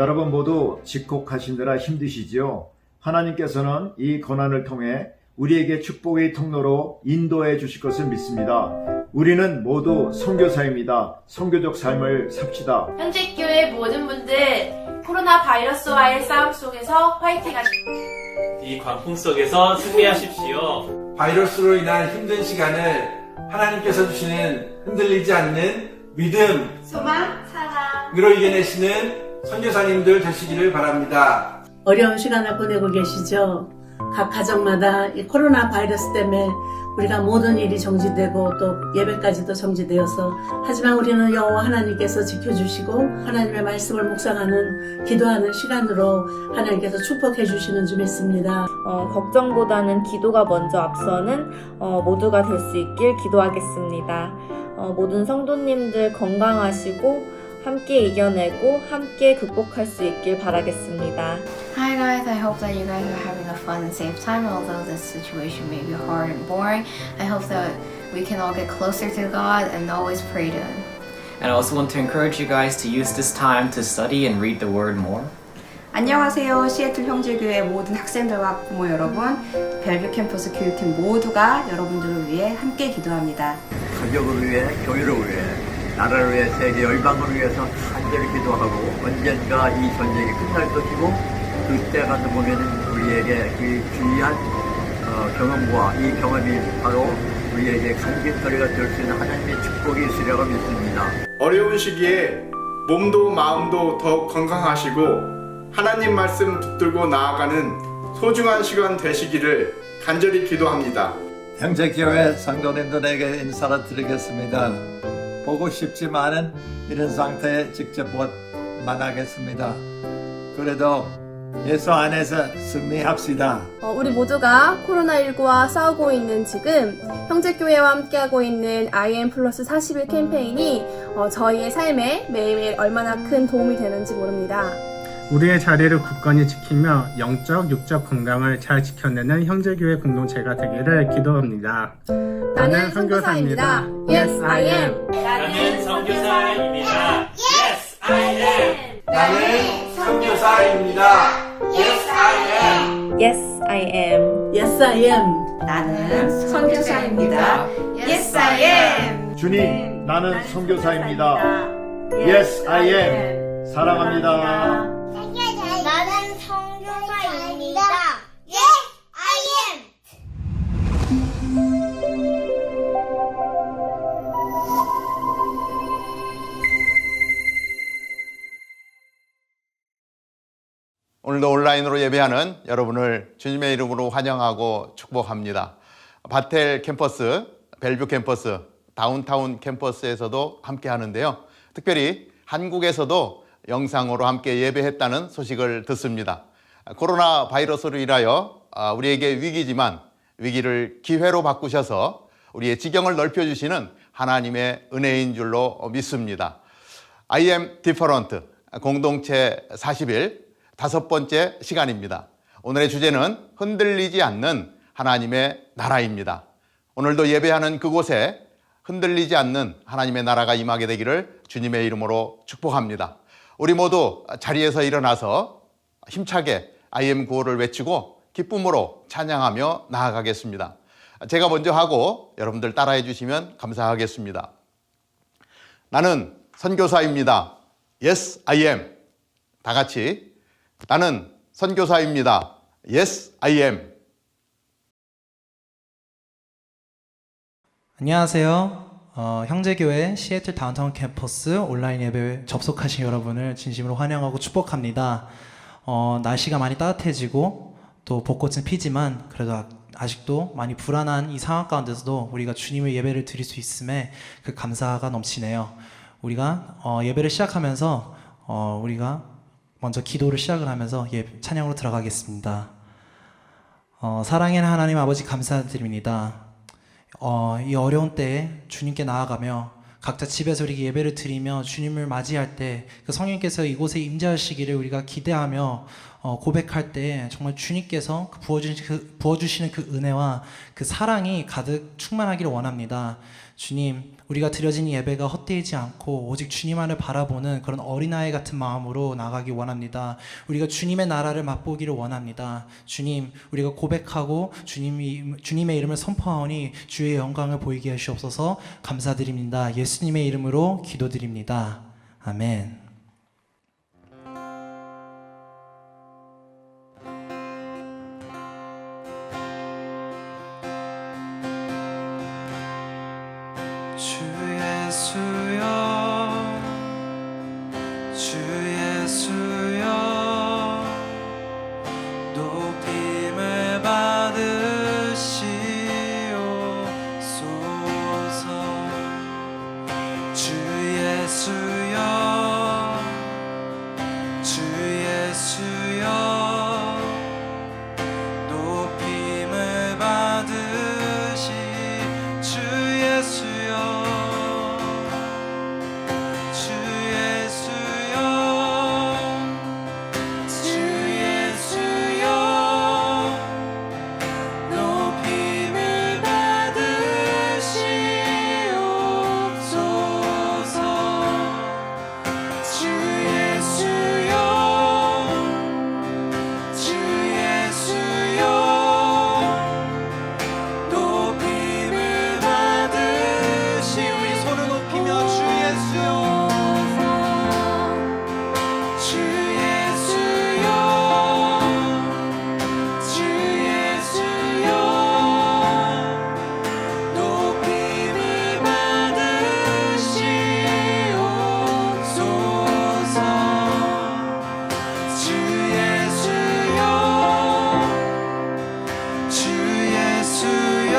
여러분 모두 집콕하시느라 힘드시지요? 하나님께서는 이 고난을 통해 우리에게 축복의 통로로 인도해 주실 것을 믿습니다. 우리는 모두 선교사입니다. 선교적 삶을 삽시다. 현직교회 모든 분들 코로나 바이러스와의 싸움 속에서 화이팅 하십시오. 이 광풍 속에서 승리하십시오. 바이러스로 인한 힘든 시간을 하나님께서 주시는 흔들리지 않는 믿음, 소망, 사랑 으로 이겨내시는 선교사님들 되시기를 바랍니다. 어려운 시간을 보내고 계시죠? 각 가정마다 이 코로나 바이러스 때문에 우리가 모든 일이 정지되고 또 예배까지도 정지되어서, 하지만 우리는 여호와 하나님께서 지켜주시고 하나님의 말씀을 묵상하는 기도하는 시간으로 하나님께서 축복해 주시는 줄 믿습니다. 걱정보다는 기도가 먼저 앞서는 모두가 될 수 있길 기도하겠습니다. 모든 성도님들 건강하시고 함께 이겨내고 함께 극복할 수 있길 바라겠습니다. Hi guys, I hope that you guys are having a fun and safe time. Although this situation may be hard and boring, I hope that we can all get closer to God and always pray to Him. And I also want to encourage you guys to use this time to study and read the Word more. 안녕하세요. 시애틀 형제교회 모든 학생들과 부모 여러분, 벨뷰 캠퍼스 교육팀 모두가 여러분들을 위해 함께 기도합니다. 가족을 위해, 교회를 위해, 나라를 위해, 세계 열방을 위해서 간절히 기도하고, 언젠가 이 전쟁이 끝날 것이고 그때가 보면은 우리에게 그 귀한 경험과 이 경험이 바로 우리에게 간직거리가 될 수 있는 하나님의 축복이 있으리라고 믿습니다. 어려운 시기에 몸도 마음도 더 건강하시고 하나님 말씀 붙들고 나아가는 소중한 시간 되시기를 간절히 기도합니다. 형제교회 성도님들에게 인사를 드리겠습니다. 보고 싶지만은 이런 상태에 직접 못 만나겠습니다. 그래도 예수 안에서 승리합시다. 우리 모두가 코로나19와 싸우고 있는 지금 형제교회와 함께하고 있는 IM 플러스 40일 캠페인이 저희의 삶에 매일매일 얼마나 큰 도움이 되는지 모릅니다. 우리의 자리를 굳건히 지키며 영적, 육적 건강을 잘 지켜내는 형제교회 공동체가 되기를 기도합니다. 나는 선교사입니다. Yes, I am. 나는 선교사입니다. Yes, I am. 나는 선교사입니다. Yes, I am. Yes, I am. Yes, I am. 나는 선교사입니다. Yes, I am. 주님, 나는 선교사입니다. Yes, I am. 사랑합니다. 나는 선교사입니다. Yes, I am. 오늘도 온라인으로 예배하는 여러분을 주님의 이름으로 환영하고 축복합니다. 바텔 캠퍼스, 벨뷰 캠퍼스, 다운타운 캠퍼스에서도 함께 하는데요. 특별히 한국에서도 영상으로 함께 예배했다는 소식을 듣습니다. 코로나 바이러스로 인하여 우리에게 위기지만 위기를 기회로 바꾸셔서 우리의 지경을 넓혀주시는 하나님의 은혜인 줄로 믿습니다. I am different 공동체 40일 5번째 시간입니다. 오늘의 주제는 흔들리지 않는 하나님의 나라입니다. 오늘도 예배하는 그곳에 흔들리지 않는 하나님의 나라가 임하게 되기를 주님의 이름으로 축복합니다. 우리 모두 자리에서 일어나서 힘차게 I am 구호를 외치고 기쁨으로 찬양하며 나아가겠습니다. 제가 먼저 하고 여러분들 따라해 주시면 감사하겠습니다. 나는 선교사입니다. Yes, I am. 다 같이 나는 선교사입니다. Yes, I am. 안녕하세요. 형제교회 시애틀 다운타운 캠퍼스 온라인 예배 접속하신 여러분을 진심으로 환영하고 축복합니다. 날씨가 많이 따뜻해지고 또 벚꽃은 피지만 그래도 아직도 많이 불안한 이 상황 가운데서도 우리가 주님의 예배를 드릴 수 있음에 그 감사가 넘치네요. 우리가 예배를 시작하면서 우리가 먼저 기도를 시작을 하면서 찬양으로 들어가겠습니다. 사랑하는 하나님 아버지 감사드립니다. 이 어려운 때에 주님께 나아가며 각자 집에서 우리 예배를 드리며 주님을 맞이할 때 그 성령께서 이곳에 임재하시기를 우리가 기대하며 고백할 때 정말 주님께서 부어주시는 그 은혜와 그 사랑이 가득 충만하기를 원합니다. 주님, 우리가 드려진 예배가 헛되지 않고 오직 주님만을 바라보는 그런 어린아이 같은 마음으로 나가기 원합니다. 우리가 주님의 나라를 맛보기를 원합니다. 주님, 우리가 고백하고 주님의 이름을 선포하오니 주의 영광을 보이게 하시옵소서. 감사드립니다. 예수님의 이름으로 기도드립니다. 아멘. 주 예수여 주 예수여 높임을 받으시옵소서 주 예수여 주 예수여 높임을 받으시 주 예수여 주 예수여 주 예수여 높임을 받으시옵소서 주 예수여 주 예수여 높임을 받으시 우리 손을 높이며 주 예수여 주 예수여 주 예수여 높임을 받으시옵소서 주 예수여 주 예수여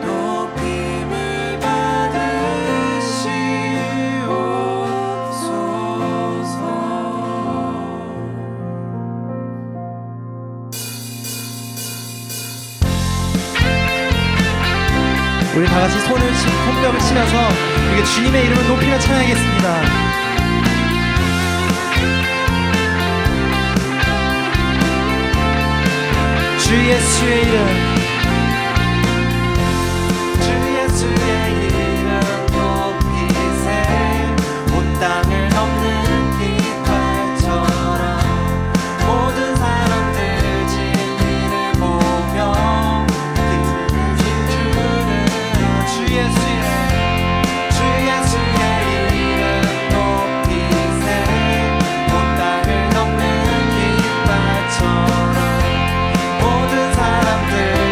높임을 받으시옵소서 우리 다 같이 손뼉을 치면서 우리가 주님의 이름을 높이며 찬양하겠습니다. 주 예수의 이름 주 예수의 이름 높이세 온 땅을 덮는 깃발처럼 모든 사람들 진리를 보며 기쁘신 주를 주 예수의 이름 높이세 온 땅을 덮는 깃발처럼 모든 사람들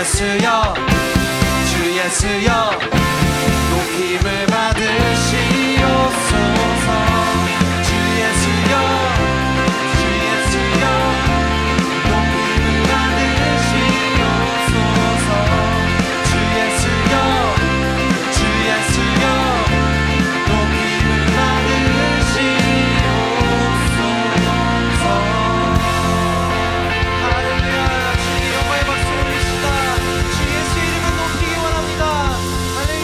예수여 주 예수여 높임을 받으시옵소서 주 예수여 주 예수여 높임을 받으시옵소서 주 예수여 주 예수여 높임을 받으시옵소서 할렐루야 주님 영광의 박수 올리시다 주 예수 이름을 높이기 원합니다 할렐루야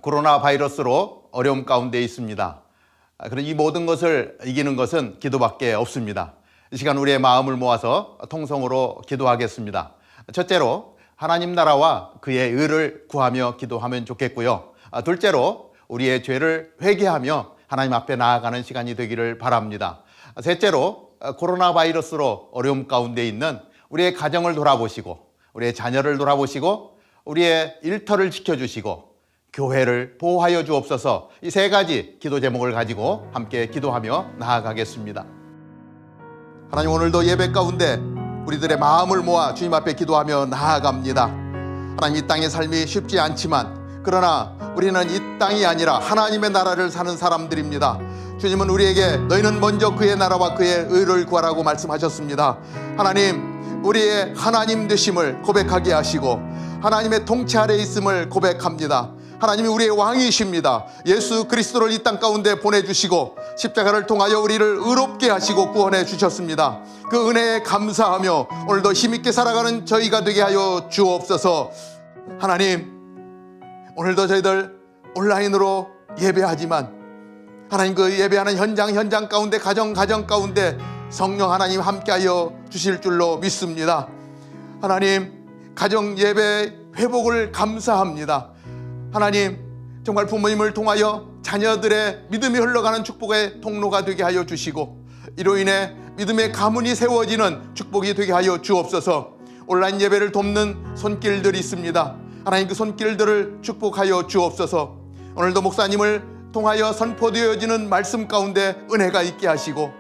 코로나 바이러스로 어려움 가운데 있습니다. 그런 이 모든 것을 이기는 것은 기도밖에 없습니다. 이 시간 우리의 마음을 모아서 통성으로 기도하겠습니다. 첫째로 하나님 나라와 그의 의를 구하며 기도하면 좋겠고요. 둘째로 우리의 죄를 회개하며 하나님 앞에 나아가는 시간이 되기를 바랍니다. 셋째로 코로나 바이러스로 어려움 가운데 있는 우리의 가정을 돌아보시고 우리의 자녀를 돌아보시고 우리의 일터를 지켜주시고 교회를 보호하여 주옵소서. 이 세 가지 기도 제목을 가지고 함께 기도하며 나아가겠습니다. 하나님, 오늘도 예배 가운데 우리들의 마음을 모아 주님 앞에 기도하며 나아갑니다. 하나님, 이 땅의 삶이 쉽지 않지만 그러나 우리는 이 땅이 아니라 하나님의 나라를 사는 사람들입니다. 주님은 우리에게 너희는 먼저 그의 나라와 그의 의를 구하라고 말씀하셨습니다. 하나님, 우리의 하나님 되심을 고백하게 하시고 하나님의 통치 아래 있음을 고백합니다. 하나님이 우리의 왕이십니다. 예수 그리스도를 이 땅 가운데 보내주시고 십자가를 통하여 우리를 의롭게 하시고 구원해 주셨습니다. 그 은혜에 감사하며 오늘도 힘있게 살아가는 저희가 되게 하여 주옵소서. 하나님, 오늘도 저희들 온라인으로 예배하지만 하나님, 그 예배하는 현장 가운데 가정 가운데 성령 하나님 함께하여 주실 줄로 믿습니다. 하나님, 가정 예배 회복을 감사합니다. 하나님, 정말 부모님을 통하여 자녀들의 믿음이 흘러가는 축복의 통로가 되게 하여 주시고 이로 인해 믿음의 가문이 세워지는 축복이 되게 하여 주옵소서. 온라인 예배를 돕는 손길들이 있습니다. 하나님, 그 손길들을 축복하여 주옵소서. 오늘도 목사님을 통하여 선포되어지는 말씀 가운데 은혜가 있게 하시고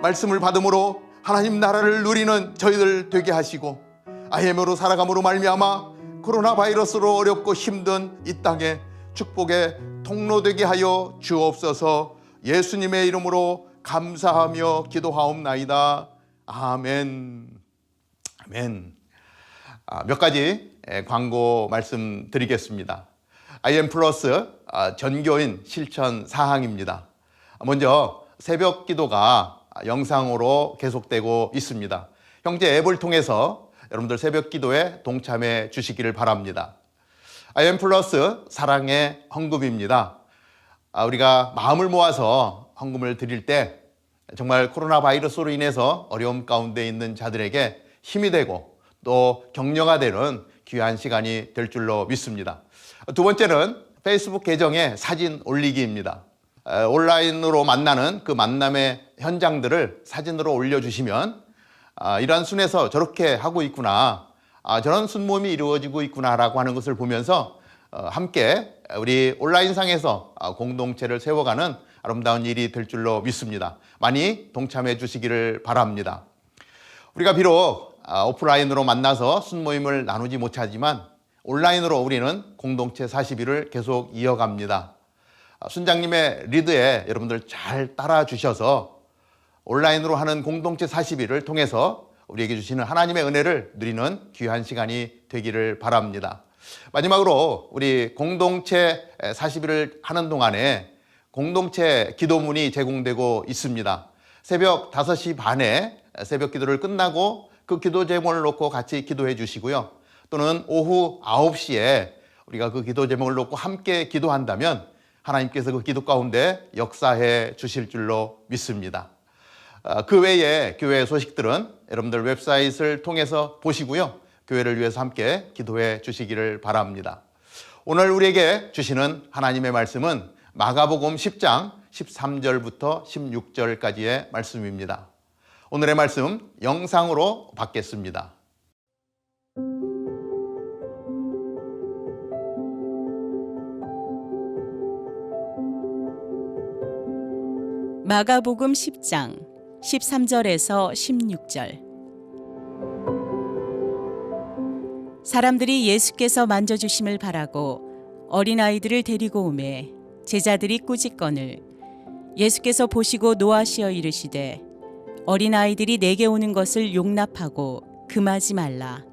말씀을 받음으로 하나님 나라를 누리는 저희들 되게 하시고 IM으로 살아감으로 말미암아 코로나 바이러스로 어렵고 힘든 이 땅에 축복의 통로 되게 하여 주옵소서. 예수님의 이름으로 감사하며 기도하옵나이다. 아멘. 아멘. 몇 가지 광고 말씀드리겠습니다. IM 플러스 전교인 실천 사항입니다. 먼저 새벽 기도가 영상으로 계속되고 있습니다. 형제 앱을 통해서 여러분들 새벽 기도에 동참해 주시기를 바랍니다. IM 플러스 사랑의 헌금입니다. 우리가 마음을 모아서 헌금을 드릴 때 정말 코로나 바이러스로 인해서 어려움 가운데 있는 자들에게 힘이 되고 또 격려가 되는 귀한 시간이 될 줄로 믿습니다. 두 번째는 페이스북 계정에 사진 올리기입니다. 온라인으로 만나는 그 만남의 현장들을 사진으로 올려주시면 이러한 순에서 저렇게 하고 있구나, 저런 순모임이 이루어지고 있구나라고 하는 것을 보면서 함께 우리 온라인상에서 공동체를 세워가는 아름다운 일이 될 줄로 믿습니다. 많이 동참해 주시기를 바랍니다. 우리가 비록 오프라인으로 만나서 순모임을 나누지 못하지만 온라인으로 우리는 공동체 40일을 계속 이어갑니다. 순장님의 리드에 여러분들 잘 따라 주셔서 온라인으로 하는 공동체 40일을 통해서 우리에게 주시는 하나님의 은혜를 누리는 귀한 시간이 되기를 바랍니다. 마지막으로 우리 공동체 40일을 하는 동안에 공동체 기도문이 제공되고 있습니다. 새벽 5시 반에 새벽 기도를 끝나고 그 기도 제목을 놓고 같이 기도해 주시고요. 또는 오후 9시에 우리가 그 기도 제목을 놓고 함께 기도한다면 하나님께서 그 기도 가운데 역사해 주실 줄로 믿습니다. 그 외에 교회 소식들은 여러분들 웹사이트를 통해서 보시고요. 교회를 위해서 함께 기도해 주시기를 바랍니다. 오늘 우리에게 주시는 하나님의 말씀은 마가복음 10장 13절부터 16절까지의 말씀입니다. 오늘의 말씀 영상으로 받겠습니다. 마가복음 10장 13절에서 16절. 사람들이 예수께서 만져주심을 바라고 어린아이들을 데리고 오매 제자들이 꾸짖거늘 예수께서 보시고 노하시어 이르시되 어린아이들이 내게 오는 것을 용납하고 금하지 말라.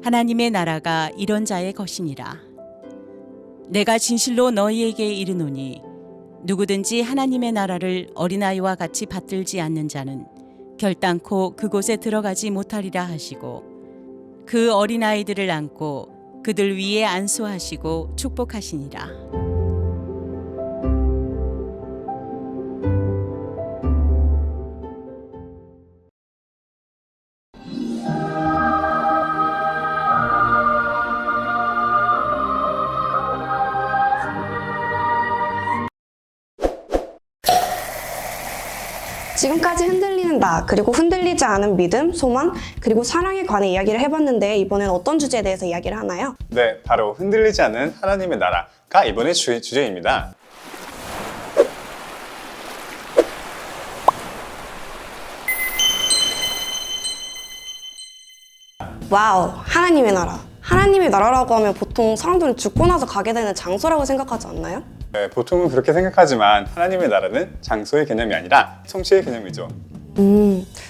하나님의 나라가 이런 자의 것이니라. 내가 진실로 너희에게 이르노니 누구든지 하나님의 나라를 어린아이와 같이 받들지 않는 자는 결단코 그곳에 들어가지 못하리라 하시고 그 어린아이들을 안고 그들 위에 안수하시고 축복하시니라. 지금까지 흔들리는 나, 그리고 흔들리지 않은 믿음, 소망, 그리고 사랑에 관해 이야기를 해봤는데 이번엔 어떤 주제에 대해서 이야기를 하나요? 네, 바로 흔들리지 않는 하나님의 나라가 이번의 주제입니다. 와우, 하나님의 나라. 하나님의 나라라고 하면 보통 사람들은 죽고 나서 가게 되는 장소라고 생각하지 않나요? 네, 보통은 그렇게 생각하지만 하나님의 나라는 장소의 개념이 아니라 성취의 개념이죠.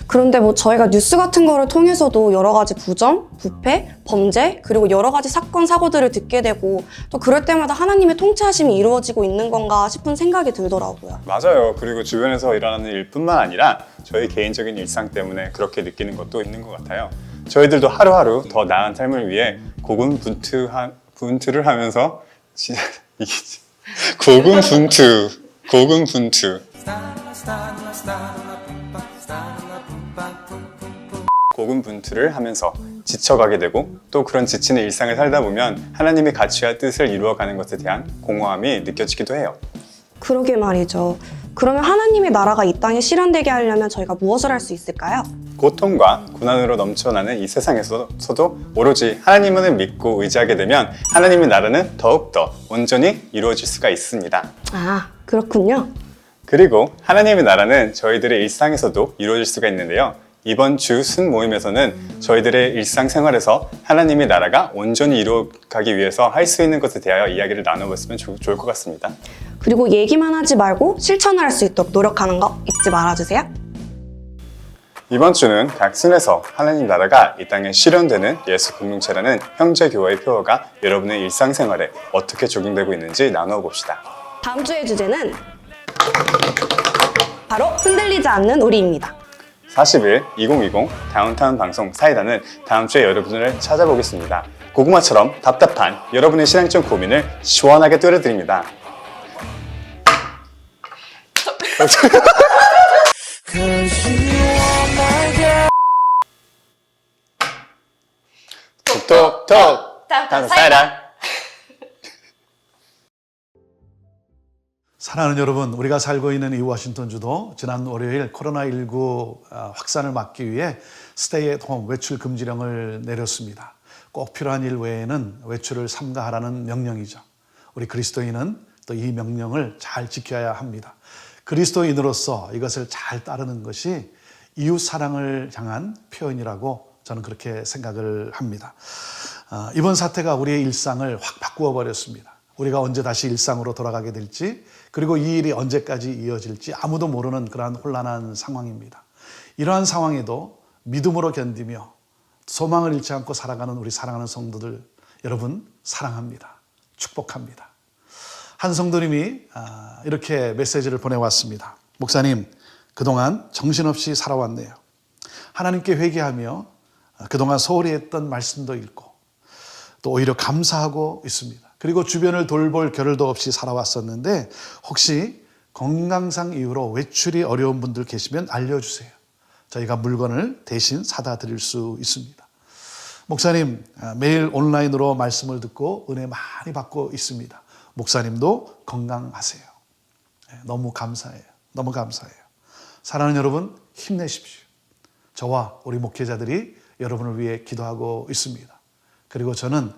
그런데 뭐 저희가 뉴스 같은 거를 통해서도 여러 가지 부정, 부패, 범죄, 그리고 여러 가지 사건, 사고들을 듣게 되고 또 그럴 때마다 하나님의 통치하심이 이루어지고 있는 건가 싶은 생각이 들더라고요. 맞아요. 그리고 주변에서 일어나는 일뿐만 아니라 저희 개인적인 일상 때문에 그렇게 느끼는 것도 있는 것 같아요. 저희들도 하루하루 더 나은 삶을 위해 고군분투를 하면서 고군분투를 하면서 지쳐가게 되고 또 그런 지치는 일상을 살다 보면 하나님의 가치와 뜻을 이루어가는 것에 대한 공허함이 느껴지기도 해요. 그러게 말이죠. 그러면 하나님의 나라가 이 땅에 실현되게 하려면 저희가 무엇을 할 수 있을까요? 고통과 고난으로 넘쳐나는 이 세상에서도 오로지 하나님을 믿고 의지하게 되면 하나님의 나라는 더욱더 온전히 이루어질 수가 있습니다. 아, 그렇군요. 그리고 하나님의 나라는 저희들의 일상에서도 이루어질 수가 있는데요. 이번 주 순 모임에서는 저희들의 일상생활에서 하나님의 나라가 온전히 이루어가기 위해서 할 수 있는 것에 대하여 이야기를 나눠봤으면 좋을 것 같습니다. 그리고 얘기만 하지 말고 실천을 할 수 있도록 노력하는 거 잊지 말아주세요. 이번 주는 각 순에서 하나님 나라가 이 땅에 실현되는 예수 공동체라는 형제교회의 표어가 여러분의 일상생활에 어떻게 적용되고 있는지 나누어 봅시다. 다음 주의 주제는 바로 흔들리지 않는 우리입니다. 40일 2020 다운타운 방송 사이다는 다음 주에 여러분을 찾아보겠습니다. 고구마처럼 답답한 여러분의 신앙적 고민을 시원하게 뚫어드립니다. 톡톡톡 다운타운 사이다. 사랑하는 여러분, 우리가 살고 있는 이 워싱턴주도 지난 월요일 코로나19 확산을 막기 위해 스테이 앳 홈 외출 금지령을 내렸습니다. 꼭 필요한 일 외에는 외출을 삼가하라는 명령이죠. 우리 그리스도인은 또 이 명령을 잘 지켜야 합니다. 그리스도인으로서 이것을 잘 따르는 것이 이웃 사랑을 향한 표현이라고 저는 그렇게 생각을 합니다. 이번 사태가 우리의 일상을 확 바꾸어 버렸습니다. 우리가 언제 다시 일상으로 돌아가게 될지, 그리고 이 일이 언제까지 이어질지 아무도 모르는 그러한 혼란한 상황입니다. 이러한 상황에도 믿음으로 견디며 소망을 잃지 않고 살아가는 우리 사랑하는 성도들 여러분 사랑합니다. 축복합니다. 한 성도님이 이렇게 메시지를 보내왔습니다. 목사님, 그동안 정신없이 살아왔네요. 하나님께 회개하며 그동안 소홀히 했던 말씀도 읽고 또 오히려 감사하고 있습니다. 그리고 주변을 돌볼 겨를도 없이 살아왔었는데 혹시 건강상 이유로 외출이 어려운 분들 계시면 알려주세요. 저희가 물건을 대신 사다 드릴 수 있습니다. 목사님, 매일 온라인으로 말씀을 듣고 은혜 많이 받고 있습니다. 목사님도 건강하세요. 너무 감사해요. 너무 감사해요. 사랑하는 여러분, 힘내십시오. 저와 우리 목회자들이 여러분을 위해 기도하고 있습니다. 그리고 저는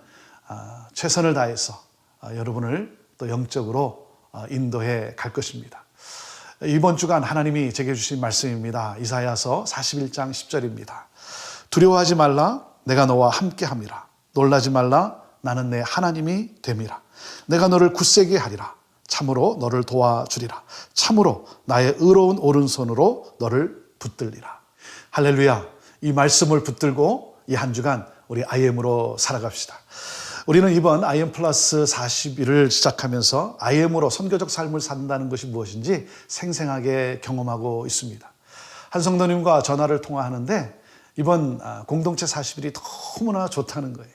최선을 다해서 여러분을 또 영적으로 인도해 갈 것입니다. 이번 주간 하나님이 제게 주신 말씀입니다. 이사야서 41장 10절입니다. 두려워하지 말라, 내가 너와 함께함이라. 놀라지 말라, 나는 내 하나님이 됨이라. 내가 너를 굳세게 하리라. 참으로 너를 도와주리라. 참으로 나의 의로운 오른손으로 너를 붙들리라. 할렐루야. 이 말씀을 붙들고 이 한 주간 우리 IM으로 살아갑시다. 우리는 이번 IM 플러스 40일을 시작하면서 IM으로 선교적 삶을 산다는 것이 무엇인지 생생하게 경험하고 있습니다. 한 성도님과 전화를 통화하는데 이번 공동체 40일이 너무나 좋다는 거예요.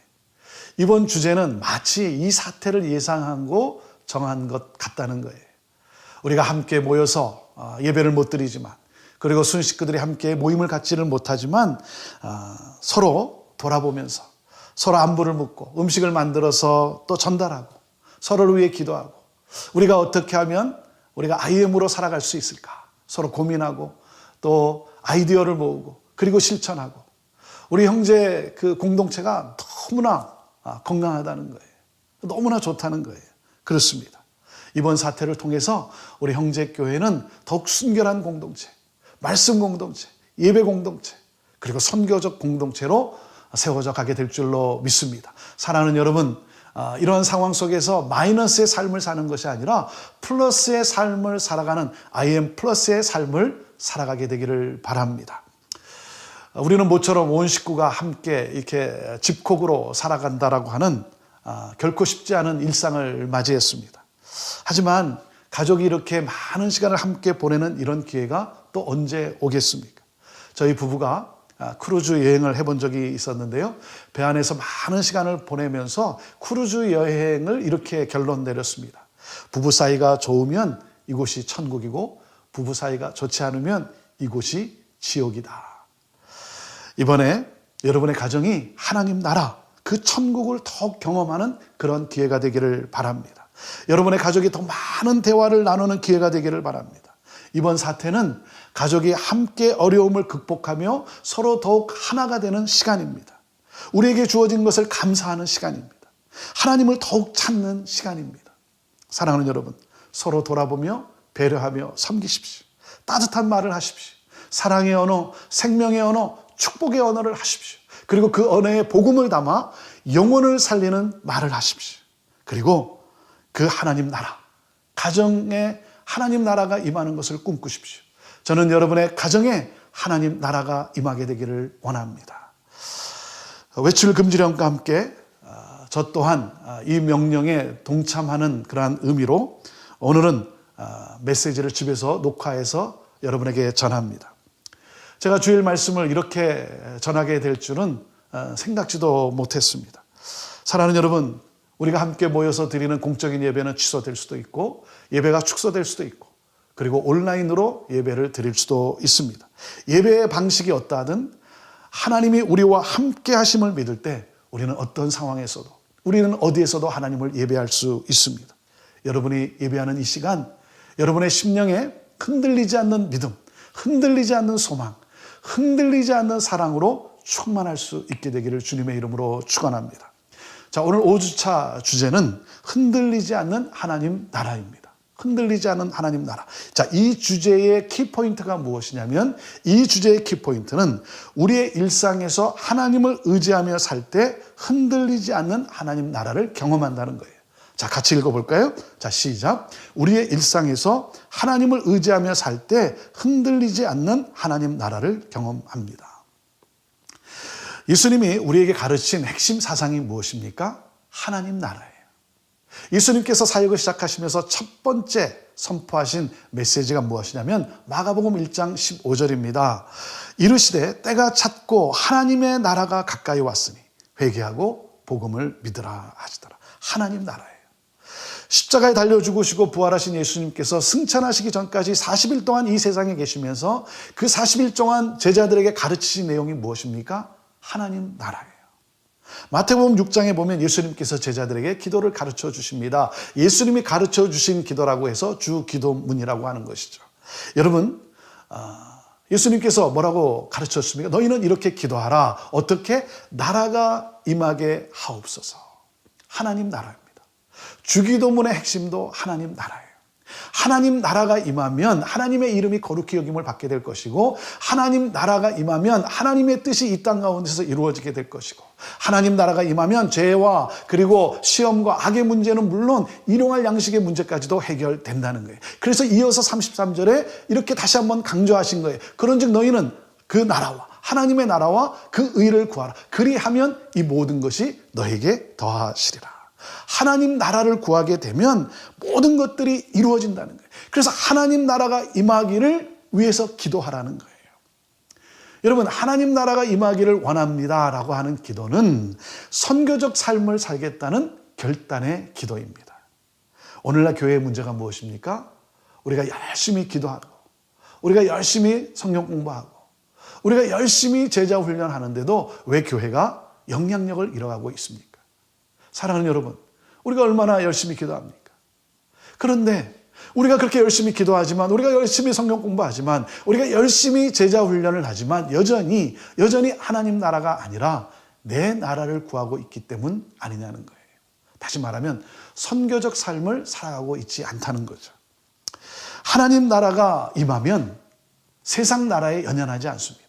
이번 주제는 마치 이 사태를 예상하고 정한 것 같다는 거예요. 우리가 함께 모여서 예배를 못 드리지만, 그리고 순식구들이 함께 모임을 갖지를 못하지만 서로 돌아보면서 서로 안부를 묻고 음식을 만들어서 또 전달하고 서로를 위해 기도하고 우리가 어떻게 하면 우리가 IM으로 살아갈 수 있을까 서로 고민하고 또 아이디어를 모으고 그리고 실천하고 우리 형제 그 공동체가 너무나 건강하다는 거예요. 너무나 좋다는 거예요. 그렇습니다. 이번 사태를 통해서 우리 형제교회는 더욱 순결한 공동체, 말씀 공동체, 예배 공동체, 그리고 선교적 공동체로 세워져 가게 될 줄로 믿습니다. 사랑하는 여러분, 이러한 상황 속에서 마이너스의 삶을 사는 것이 아니라 플러스의 삶을 살아가는 IM 플러스의 삶을 살아가게 되기를 바랍니다. 우리는 모처럼 온 식구가 함께 이렇게 집콕으로 살아간다라고 하는 결코 쉽지 않은 일상을 맞이했습니다. 하지만 가족이 이렇게 많은 시간을 함께 보내는 이런 기회가 또 언제 오겠습니까? 저희 부부가 크루즈 여행을 해본 적이 있었는데요. 배 안에서 많은 시간을 보내면서 크루즈 여행을 이렇게 결론 내렸습니다. 부부 사이가 좋으면 이곳이 천국이고 부부 사이가 좋지 않으면 이곳이 지옥이다. 이번에 여러분의 가정이 하나님 나라, 그 천국을 더욱 경험하는 그런 기회가 되기를 바랍니다. 여러분의 가족이 더 많은 대화를 나누는 기회가 되기를 바랍니다. 이번 사태는 가족이 함께 어려움을 극복하며 서로 더욱 하나가 되는 시간입니다. 우리에게 주어진 것을 감사하는 시간입니다. 하나님을 더욱 찾는 시간입니다. 사랑하는 여러분, 서로 돌아보며 배려하며 섬기십시오. 따뜻한 말을 하십시오. 사랑의 언어, 생명의 언어, 축복의 언어를 하십시오. 그리고 그 언어에 복음을 담아 영혼을 살리는 말을 하십시오. 그리고 그 하나님 나라, 가정에 하나님 나라가 임하는 것을 꿈꾸십시오. 저는 여러분의 가정에 하나님 나라가 임하게 되기를 원합니다. 외출 금지령과 함께 저 또한 이 명령에 동참하는 그러한 의미로 오늘은 메시지를 집에서 녹화해서 여러분에게 전합니다. 제가 주일 말씀을 이렇게 전하게 될 줄은 생각지도 못했습니다. 사랑하는 여러분, 우리가 함께 모여서 드리는 공적인 예배는 취소될 수도 있고 예배가 축소될 수도 있고 그리고 온라인으로 예배를 드릴 수도 있습니다. 예배의 방식이 어떠하든 하나님이 우리와 함께 하심을 믿을 때 우리는 어떤 상황에서도 우리는 어디에서도 하나님을 예배할 수 있습니다. 여러분이 예배하는 이 시간, 여러분의 심령에 흔들리지 않는 믿음, 흔들리지 않는 소망, 흔들리지 않는 사랑으로 충만할 수 있게 되기를 주님의 이름으로 축원합니다. 자, 오늘 5주차 주제는 흔들리지 않는 하나님 나라입니다. 흔들리지 않는 하나님 나라. 자, 이 주제의 키포인트가 무엇이냐면 이 주제의 키포인트는 우리의 일상에서 하나님을 의지하며 살 때 흔들리지 않는 하나님 나라를 경험한다는 거예요. 자, 같이 읽어볼까요? 자, 시작. 우리의 일상에서 하나님을 의지하며 살 때 흔들리지 않는 하나님 나라를 경험합니다. 예수님이 우리에게 가르친 핵심 사상이 무엇입니까? 하나님 나라예요. 예수님께서 사역을 시작하시면서 첫 번째 선포하신 메시지가 무엇이냐면 마가복음 1장 15절입니다. 이르시되 때가 찼고 하나님의 나라가 가까이 왔으니 회개하고 복음을 믿으라 하시더라. 하나님 나라예요. 십자가에 달려 죽으시고 부활하신 예수님께서 승천하시기 전까지 40일 동안 이 세상에 계시면서 그 40일 동안 제자들에게 가르치신 내용이 무엇입니까? 하나님 나라예요. 마태복음 6장에 보면 예수님께서 제자들에게 기도를 가르쳐 주십니다. 예수님이 가르쳐 주신 기도라고 해서 주 기도문이라고 하는 것이죠. 여러분, 예수님께서 뭐라고 가르쳤습니까? 너희는 이렇게 기도하라. 어떻게? 나라가 임하게 하옵소서. 하나님 나라입니다. 주기도문의 핵심도 하나님 나라예요. 하나님 나라가 임하면 하나님의 이름이 거룩히 여김을 받게 될 것이고 하나님 나라가 임하면 하나님의 뜻이 이 땅 가운데서 이루어지게 될 것이고 하나님 나라가 임하면 죄와 그리고 시험과 악의 문제는 물론 일용할 양식의 문제까지도 해결된다는 거예요. 그래서 이어서 33절에 이렇게 다시 한번 강조하신 거예요. 그런즉 너희는 그 나라와 하나님의 나라와 그 의를 구하라. 그리하면 이 모든 것이 너에게 더하시리라. 하나님 나라를 구하게 되면 모든 것들이 이루어진다는 거예요. 그래서 하나님 나라가 임하기를 위해서 기도하라는 거예요. 여러분, 하나님 나라가 임하기를 원합니다라고 하는 기도는 선교적 삶을 살겠다는 결단의 기도입니다. 오늘날 교회의 문제가 무엇입니까? 우리가 열심히 기도하고 우리가 열심히 성경 공부하고 우리가 열심히 제자 훈련하는데도 왜 교회가 영향력을 잃어가고 있습니까? 사랑하는 여러분, 우리가 얼마나 열심히 기도합니까? 그런데 우리가 그렇게 열심히 기도하지만, 우리가 열심히 성경 공부하지만, 우리가 열심히 제자 훈련을 하지만 여전히 하나님 나라가 아니라 내 나라를 구하고 있기 때문 아니냐는 거예요. 다시 말하면 선교적 삶을 살아가고 있지 않다는 거죠. 하나님 나라가 임하면 세상 나라에 연연하지 않습니다.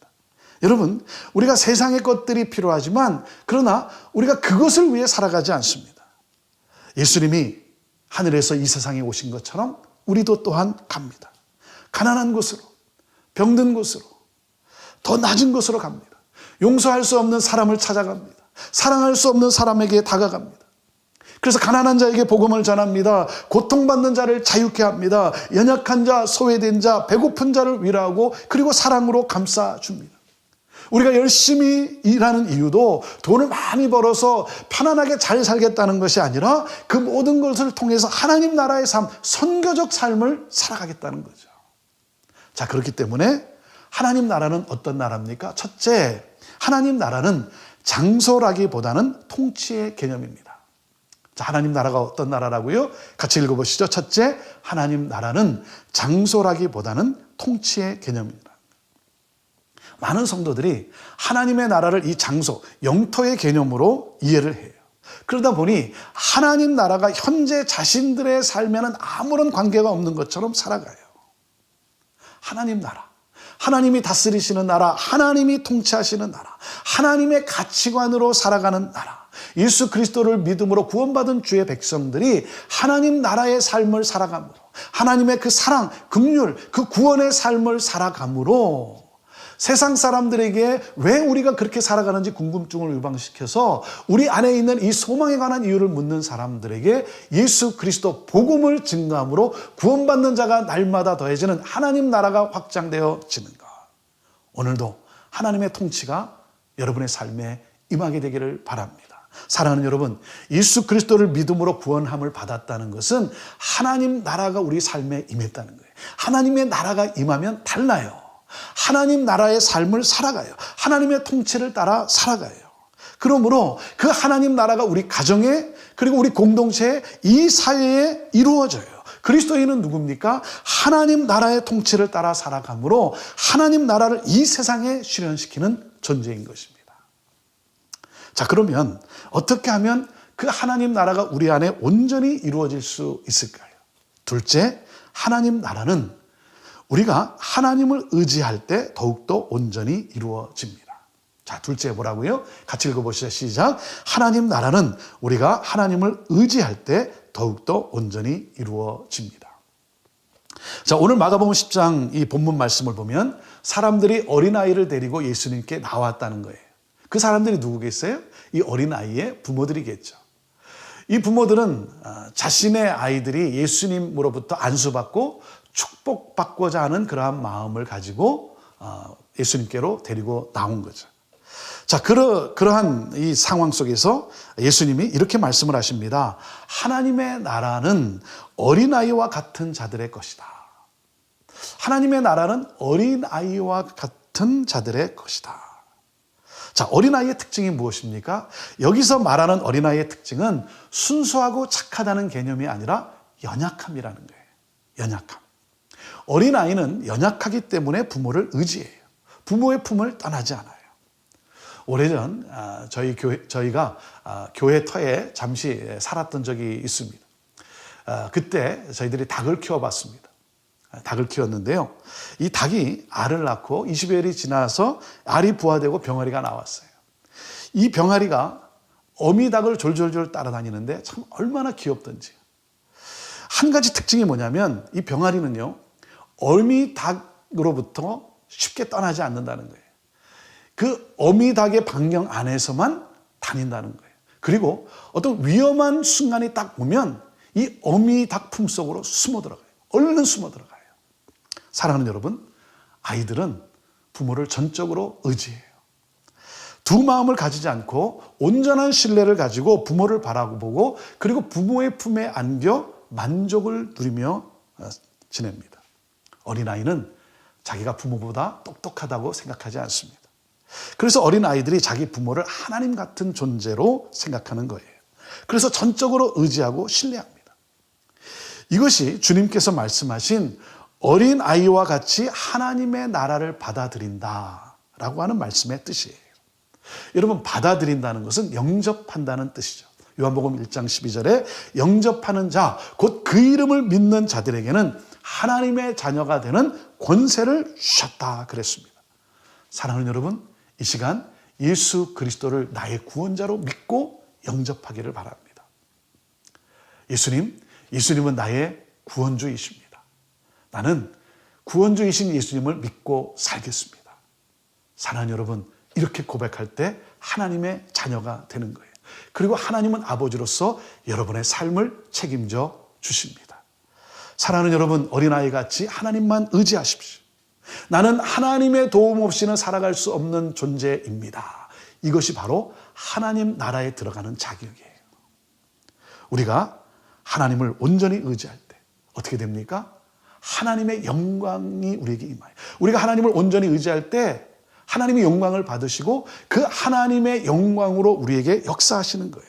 여러분, 우리가 세상의 것들이 필요하지만 그러나 우리가 그것을 위해 살아가지 않습니다. 예수님이 하늘에서 이 세상에 오신 것처럼 우리도 또한 갑니다. 가난한 곳으로, 병든 곳으로, 더 낮은 곳으로 갑니다. 용서할 수 없는 사람을 찾아갑니다. 사랑할 수 없는 사람에게 다가갑니다. 그래서 가난한 자에게 복음을 전합니다. 고통받는 자를 자유케 합니다. 연약한 자, 소외된 자, 배고픈 자를 위로하고 그리고 사랑으로 감싸줍니다. 우리가 열심히 일하는 이유도 돈을 많이 벌어서 편안하게 잘 살겠다는 것이 아니라 그 모든 것을 통해서 하나님 나라의 삶, 선교적 삶을 살아가겠다는 거죠. 자, 그렇기 때문에 하나님 나라는 어떤 나라입니까? 첫째, 하나님 나라는 장소라기보다는 통치의 개념입니다. 자, 하나님 나라가 어떤 나라라고요? 같이 읽어보시죠. 첫째, 하나님 나라는 장소라기보다는 통치의 개념입니다. 많은 성도들이 하나님의 나라를 이 장소, 영토의 개념으로 이해를 해요. 그러다 보니 하나님 나라가 현재 자신들의 삶에는 아무런 관계가 없는 것처럼 살아가요. 하나님 나라, 하나님이 다스리시는 나라, 하나님이 통치하시는 나라, 하나님의 가치관으로 살아가는 나라, 예수 그리스도를 믿음으로 구원받은 주의 백성들이 하나님 나라의 삶을 살아감으로, 하나님의 그 사랑, 긍휼, 그 구원의 삶을 살아감으로 세상 사람들에게 왜 우리가 그렇게 살아가는지 궁금증을 유발시켜서 우리 안에 있는 이 소망에 관한 이유를 묻는 사람들에게 예수 그리스도 복음을 증거함으로 구원받는 자가 날마다 더해지는 하나님 나라가 확장되어지는 것. 오늘도 하나님의 통치가 여러분의 삶에 임하게 되기를 바랍니다. 사랑하는 여러분, 예수 그리스도를 믿음으로 구원함을 받았다는 것은 하나님 나라가 우리 삶에 임했다는 거예요. 하나님의 나라가 임하면 달라요. 하나님 나라의 삶을 살아가요. 하나님의 통치를 따라 살아가요. 그러므로 그 하나님 나라가 우리 가정에, 그리고 우리 공동체에, 이 사회에 이루어져요. 그리스도인은 누굽니까? 하나님 나라의 통치를 따라 살아가므로 하나님 나라를 이 세상에 실현시키는 존재인 것입니다. 자, 그러면 어떻게 하면 그 하나님 나라가 우리 안에 온전히 이루어질 수 있을까요? 둘째, 하나님 나라는 우리가 하나님을 의지할 때 더욱더 온전히 이루어집니다. 자, 둘째 뭐라고요? 같이 읽어보시죠. 시작. 하나님 나라는 우리가 하나님을 의지할 때 더욱더 온전히 이루어집니다. 자, 오늘 마가복음 10장 이 본문 말씀을 보면 사람들이 어린아이를 데리고 예수님께 나왔다는 거예요. 그 사람들이 누구겠어요? 이 어린아이의 부모들이겠죠. 이 부모들은 자신의 아이들이 예수님으로부터 안수받고 축복받고자 하는 그러한 마음을 가지고 예수님께로 데리고 나온 거죠. 자, 그러한 이 상황 속에서 예수님이 이렇게 말씀을 하십니다. 하나님의 나라는 어린아이와 같은 자들의 것이다. 하나님의 나라는 어린아이와 같은 자들의 것이다. 자, 어린아이의 특징이 무엇입니까? 여기서 말하는 어린아이의 특징은 순수하고 착하다는 개념이 아니라 연약함이라는 거예요. 연약함. 어린아이는 연약하기 때문에 부모를 의지해요. 부모의 품을 떠나지 않아요. 오래전 저희가 교회 터에 잠시 살았던 적이 있습니다. 그때 저희들이 닭을 키워봤습니다. 닭을 키웠는데요. 이 닭이 알을 낳고 20여일이 지나서 알이 부화되고 병아리가 나왔어요. 이 병아리가 어미닭을 졸졸졸 따라다니는데 참 얼마나 귀엽던지. 한 가지 특징이 뭐냐면 이 병아리는요, 어미닭으로부터 쉽게 떠나지 않는다는 거예요. 그 어미닭의 반경 안에서만 다닌다는 거예요. 그리고 어떤 위험한 순간이 딱 오면 이 어미닭 품 속으로 숨어 들어가요. 얼른 숨어 들어가요. 사랑하는 여러분, 아이들은 부모를 전적으로 의지해요. 두 마음을 가지지 않고 온전한 신뢰를 가지고 부모를 바라보고 그리고 부모의 품에 안겨 만족을 누리며 지냅니다. 어린아이는 자기가 부모보다 똑똑하다고 생각하지 않습니다. 그래서 어린아이들이 자기 부모를 하나님 같은 존재로 생각하는 거예요. 그래서 전적으로 의지하고 신뢰합니다. 이것이 주님께서 말씀하신 어린 아이와 같이 하나님의 나라를 받아들인다라고 하는 말씀의 뜻이에요. 여러분, 받아들인다는 것은 영접한다는 뜻이죠. 요한복음 1장 12절에 영접하는 자, 곧 그 이름을 믿는 자들에게는 하나님의 자녀가 되는 권세를 주셨다 그랬습니다. 사랑하는 여러분, 이 시간 예수 그리스도를 나의 구원자로 믿고 영접하기를 바랍니다. 예수님은 나의 구원주이십니다. 나는 구원주이신 예수님을 믿고 살겠습니다. 사랑하는 여러분, 이렇게 고백할 때 하나님의 자녀가 되는 거예요. 그리고 하나님은 아버지로서 여러분의 삶을 책임져 주십니다. 사랑하는 여러분, 어린아이같이 하나님만 의지하십시오. 나는 하나님의 도움 없이는 살아갈 수 없는 존재입니다. 이것이 바로 하나님 나라에 들어가는 자격이에요. 우리가 하나님을 온전히 의지할 때 어떻게 됩니까? 하나님의 영광이 우리에게 임해요. 우리가 하나님을 온전히 의지할 때 하나님의 영광을 받으시고 그 하나님의 영광으로 우리에게 역사하시는 거예요.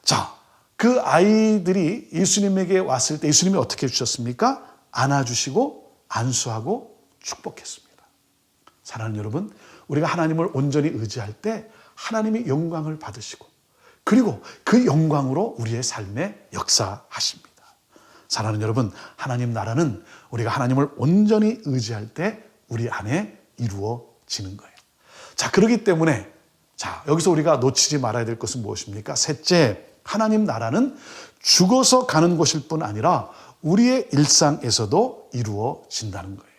자, 그 아이들이 예수님에게 왔을 때 예수님이 어떻게 해주셨습니까? 안아주시고 안수하고 축복했습니다. 사랑하는 여러분, 우리가 하나님을 온전히 의지할 때 하나님의 영광을 받으시고 그리고 그 영광으로 우리의 삶에 역사하십니다. 사랑하는 여러분, 하나님 나라는 우리가 하나님을 온전히 의지할 때 우리 안에 이루어지는 거예요. 자, 그렇기 때문에 여기서 우리가 놓치지 말아야 될 것은 무엇입니까? 셋째, 하나님 나라는 죽어서 가는 곳일 뿐 아니라 우리의 일상에서도 이루어진다는 거예요.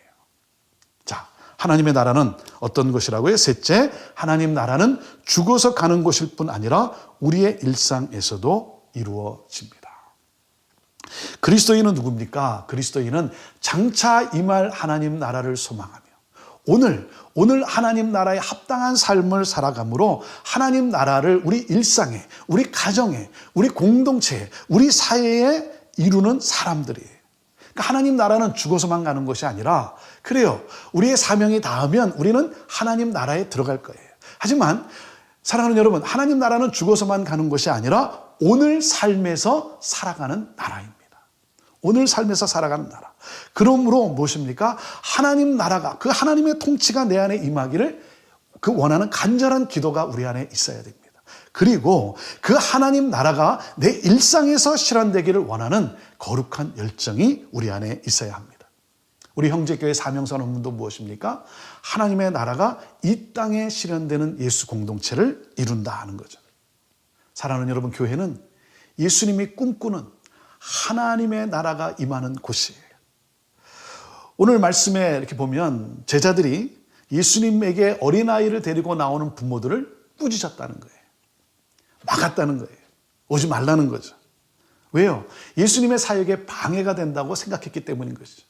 자, 하나님의 나라는 어떤 것이라고요? 셋째, 하나님 나라는 죽어서 가는 곳일 뿐 아니라 우리의 일상에서도 이루어집니다. 그리스도인은 누굽니까? 그리스도인은 장차 임할 하나님 나라를 소망하며 오늘 하나님 나라에 합당한 삶을 살아감으로 하나님 나라를 우리 일상에, 우리 가정에, 우리 공동체에, 우리 사회에 이루는 사람들이에요. 그러니까 하나님 나라는 죽어서만 가는 것이 아니라 그래요. 우리의 사명이 닿으면 우리는 하나님 나라에 들어갈 거예요. 하지만 사랑하는 여러분, 하나님 나라는 죽어서만 가는 것이 아니라 오늘 삶에서 살아가는 나라입니다. 오늘 삶에서 살아가는 나라. 그러므로 무엇입니까? 하나님 나라가, 그 하나님의 통치가 내 안에 임하기를 그 원하는 간절한 기도가 우리 안에 있어야 됩니다. 그리고 그 하나님 나라가 내 일상에서 실현되기를 원하는 거룩한 열정이 우리 안에 있어야 합니다. 우리 형제교회 사명선 업무도 무엇입니까? 하나님의 나라가 이 땅에 실현되는 예수 공동체를 이룬다 하는 거죠. 사랑하는 여러분, 교회는 예수님이 꿈꾸는 하나님의 나라가 임하는 곳이에요. 오늘 말씀에 이렇게 보면 제자들이 예수님에게 어린아이를 데리고 나오는 부모들을 꾸짖었다는 거예요. 막았다는 거예요. 오지 말라는 거죠. 왜요? 예수님의 사역에 방해가 된다고 생각했기 때문인 것이죠.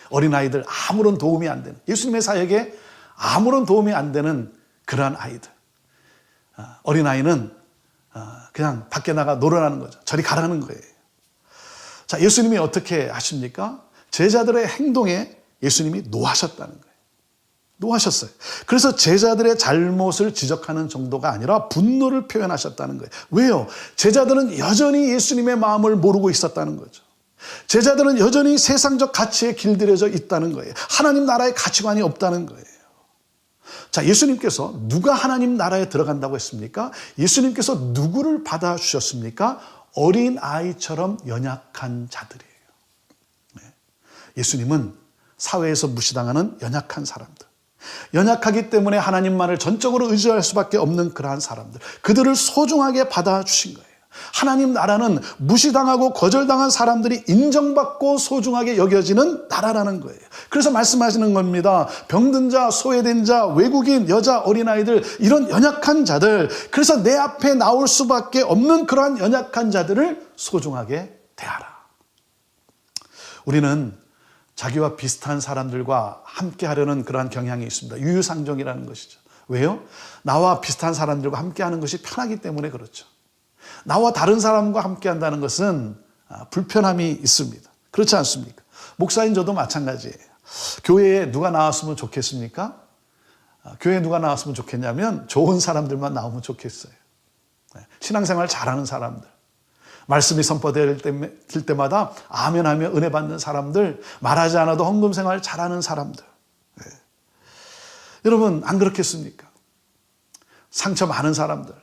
어린아이들 아무런 도움이 안 되는, 예수님의 사역에 아무런 도움이 안 되는 그러한 아이들. 어린아이는 그냥 밖에 나가 놀아라는 거죠. 저리 가라는 거예요. 자, 예수님이 어떻게 하십니까? 제자들의 행동에 예수님이 노하셨다는 거예요. 노하셨어요. 그래서 제자들의 잘못을 지적하는 정도가 아니라 분노를 표현하셨다는 거예요. 왜요? 제자들은 여전히 예수님의 마음을 모르고 있었다는 거죠. 제자들은 여전히 세상적 가치에 길들여져 있다는 거예요. 하나님 나라의 가치관이 없다는 거예요. 자, 예수님께서 누가 하나님 나라에 들어간다고 했습니까? 예수님께서 누구를 받아주셨습니까? 어린 아이처럼 연약한 자들이에요. 예수님은 사회에서 무시당하는 연약한 사람들, 연약하기 때문에 하나님만을 전적으로 의지할 수밖에 없는 그러한 사람들, 그들을 소중하게 받아주신 거예요. 하나님 나라는 무시당하고 거절당한 사람들이 인정받고 소중하게 여겨지는 나라라는 거예요. 그래서 말씀하시는 겁니다. 병든 자, 소외된 자, 외국인, 여자, 어린아이들, 이런 연약한 자들, 그래서 내 앞에 나올 수밖에 없는 그러한 연약한 자들을 소중하게 대하라. 우리는 자기와 비슷한 사람들과 함께 하려는 그러한 경향이 있습니다. 유유상종이라는 것이죠. 왜요? 나와 비슷한 사람들과 함께 하는 것이 편하기 때문에 그렇죠. 나와 다른 사람과 함께 한다는 것은 불편함이 있습니다. 그렇지 않습니까? 목사인 저도 마찬가지예요. 교회에 누가 나왔으면 좋겠습니까? 교회에 누가 나왔으면 좋겠냐면 좋은 사람들만 나오면 좋겠어요. 신앙생활 잘하는 사람들, 말씀이 선포될 때마다 아멘하며 은혜 받는 사람들, 말하지 않아도 헌금 생활 잘하는 사람들. 네. 여러분 안 그렇겠습니까? 상처 많은 사람들,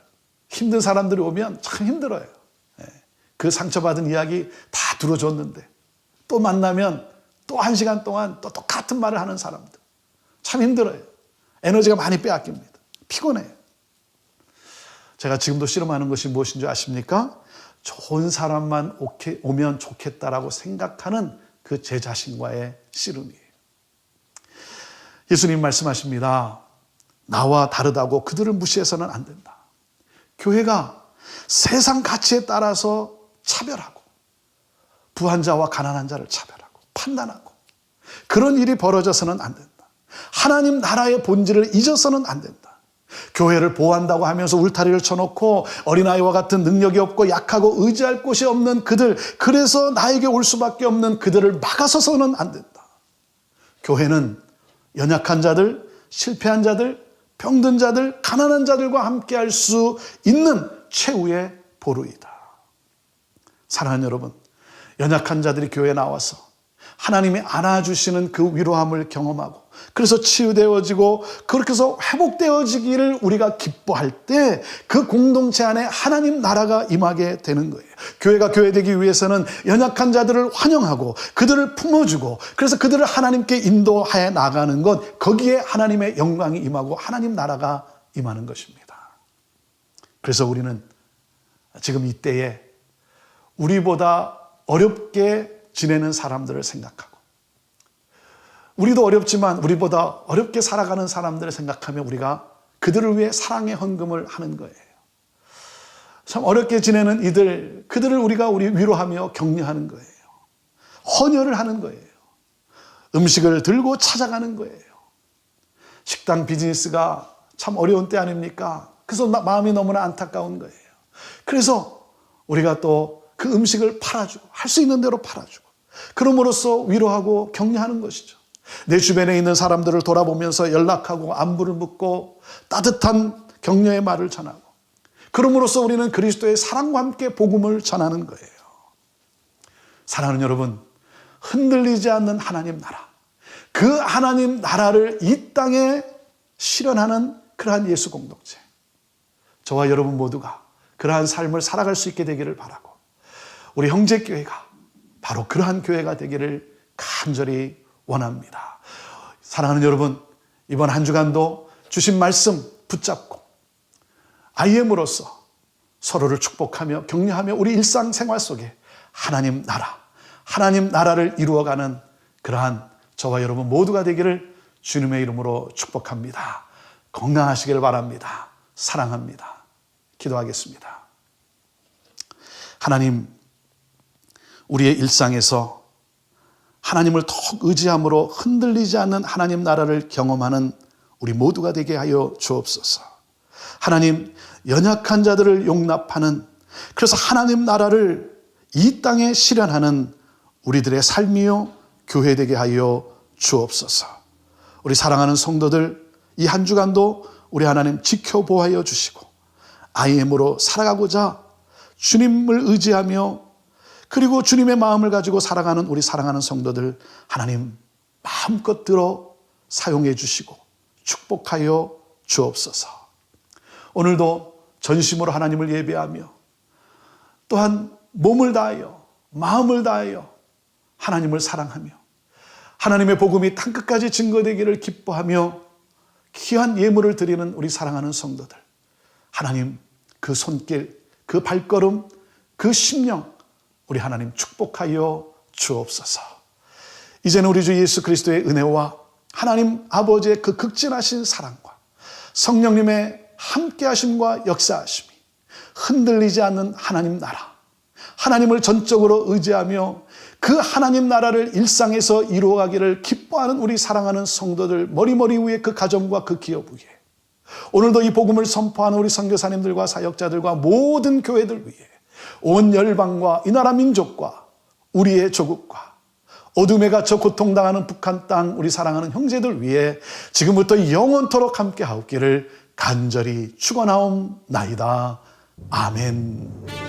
힘든 사람들이 오면 참 힘들어요. 네. 그 상처받은 이야기 다 들어줬는데 또 만나면 또 1시간 동안 또 똑같은 말을 하는 사람들. 참 힘들어요. 에너지가 많이 빼앗깁니다. 피곤해요. 제가 지금도 씨름하는 것이 무엇인 줄 아십니까? 좋은 사람만 오면 좋겠다라고 생각하는 그 제 자신과의 씨름이에요. 예수님 말씀하십니다. 나와 다르다고 그들을 무시해서는 안 된다. 교회가 세상 가치에 따라서 차별하고 부한 자와 가난한 자를 차별하고 판단하고 그런 일이 벌어져서는 안 된다. 하나님 나라의 본질을 잊어서는 안 된다. 교회를 보호한다고 하면서 울타리를 쳐놓고 어린아이와 같은 능력이 없고 약하고 의지할 곳이 없는 그들, 그래서 나에게 올 수밖에 없는 그들을 막아서서는 안 된다. 교회는 연약한 자들, 실패한 자들, 병든 자들, 가난한 자들과 함께 할 수 있는 최후의 보루이다. 사랑하는 여러분, 연약한 자들이 교회에 나와서 하나님이 안아주시는 그 위로함을 경험하고 그래서 치유되어지고 그렇게 해서 회복되어지기를 우리가 기뻐할 때 그 공동체 안에 하나님 나라가 임하게 되는 거예요. 교회가 교회되기 위해서는 연약한 자들을 환영하고 그들을 품어주고 그래서 그들을 하나님께 인도하여 나가는 것, 거기에 하나님의 영광이 임하고 하나님 나라가 임하는 것입니다. 그래서 우리는 지금 이때에 우리보다 어렵게 지내는 사람들을 생각하고 우리도 어렵지만 우리보다 어렵게 살아가는 사람들을 생각하며 우리가 그들을 위해 사랑의 헌금을 하는 거예요. 참 어렵게 지내는 이들, 그들을 우리가 위로하며 격려하는 거예요. 헌혈을 하는 거예요. 음식을 들고 찾아가는 거예요. 식당 비즈니스가 참 어려운 때 아닙니까? 그래서 마음이 너무나 안타까운 거예요. 그래서 우리가 또 그 음식을 팔아주고 할 수 있는 대로 팔아주고 그럼으로써 위로하고 격려하는 것이죠. 내 주변에 있는 사람들을 돌아보면서 연락하고 안부를 묻고 따뜻한 격려의 말을 전하고 그럼으로써 우리는 그리스도의 사랑과 함께 복음을 전하는 거예요. 사랑하는 여러분, 흔들리지 않는 하나님 나라, 그 하나님 나라를 이 땅에 실현하는 그러한 예수 공동체, 저와 여러분 모두가 그러한 삶을 살아갈 수 있게 되기를 바라고 우리 형제교회가 바로 그러한 교회가 되기를 간절히 원합니다. 사랑하는 여러분, 이번 한 주간도 주신 말씀 붙잡고 IM으로서 서로를 축복하며 격려하며 우리 일상생활 속에 하나님 나라를 이루어가는 그러한 저와 여러분 모두가 되기를 주님의 이름으로 축복합니다. 건강하시길 바랍니다. 사랑합니다. 기도하겠습니다. 하나님, 우리의 일상에서 하나님을 더욱 의지함으로 흔들리지 않는 하나님 나라를 경험하는 우리 모두가 되게 하여 주옵소서. 하나님, 연약한 자들을 용납하는, 그래서 하나님 나라를 이 땅에 실현하는 우리들의 삶이요 교회 되게 하여 주옵소서. 우리 사랑하는 성도들 이 한 주간도 우리 하나님 지켜보아여 주시고 IM으로 살아가고자 주님을 의지하며 그리고 주님의 마음을 가지고 살아가는 우리 사랑하는 성도들 하나님 마음껏 들어 사용해 주시고 축복하여 주옵소서. 오늘도 전심으로 하나님을 예배하며 또한 몸을 다하여 마음을 다하여 하나님을 사랑하며 하나님의 복음이 땅끝까지 증거되기를 기뻐하며 귀한 예물을 드리는 우리 사랑하는 성도들, 하나님 그 손길, 그 발걸음, 그 심령 우리 하나님 축복하여 주옵소서. 이제는 우리 주 예수 그리스도의 은혜와 하나님 아버지의 그 극진하신 사랑과 성령님의 함께하심과 역사하심이 흔들리지 않는 하나님 나라, 하나님을 전적으로 의지하며 그 하나님 나라를 일상에서 이루어가기를 기뻐하는 우리 사랑하는 성도들 머리머리 위에 그 가정과 그 기업 위에 오늘도 이 복음을 선포하는 우리 선교사님들과 사역자들과 모든 교회들 위에 온 열방과 이 나라 민족과 우리의 조국과 어둠에 갇혀 고통당하는 북한 땅 우리 사랑하는 형제들 위해 지금부터 영원토록 함께 하옵기를 간절히 축원하옵나이다. 아멘.